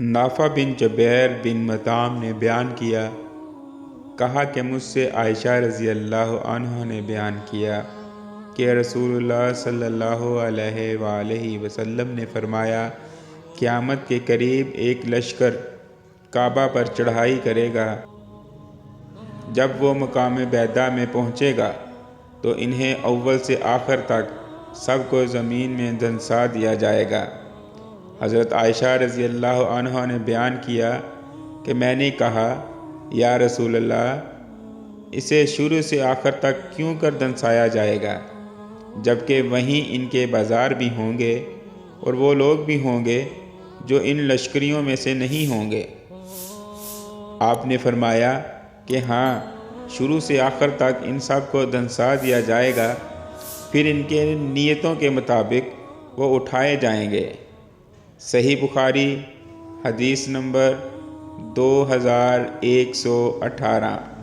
نافع بن جبیر بن مطعم نے بیان کیا، کہا کہ مجھ سے عائشہ رضی اللہ عنہ نے بیان کیا کہ رسول اللہ صلی اللہ علیہ وآلہ وسلم نے فرمایا، قیامت کے قریب ایک لشکر کعبہ پر چڑھائی کرے گا۔ جب وہ مقام بیضاء میں پہنچے گا تو انہیں اول سے آخر تک سب کو زمین میں دھنسا دیا جائے گا۔ حضرت عائشہ رضی اللہ عنہ نے بیان کیا کہ میں نے کہا، یا رسول اللہ، اسے شروع سے آخر تک کیوں کر دھنسایا جائے گا، جبکہ وہیں ان کے بازار بھی ہوں گے اور وہ لوگ بھی ہوں گے جو ان لشکریوں میں سے نہیں ہوں گے؟ آپ نے فرمایا کہ ہاں، شروع سے آخر تک ان سب کو دھنسا دیا جائے گا، پھر ان کے نیتوں کے مطابق وہ اٹھائے جائیں گے۔ صحیح بخاری، حدیث نمبر 2118۔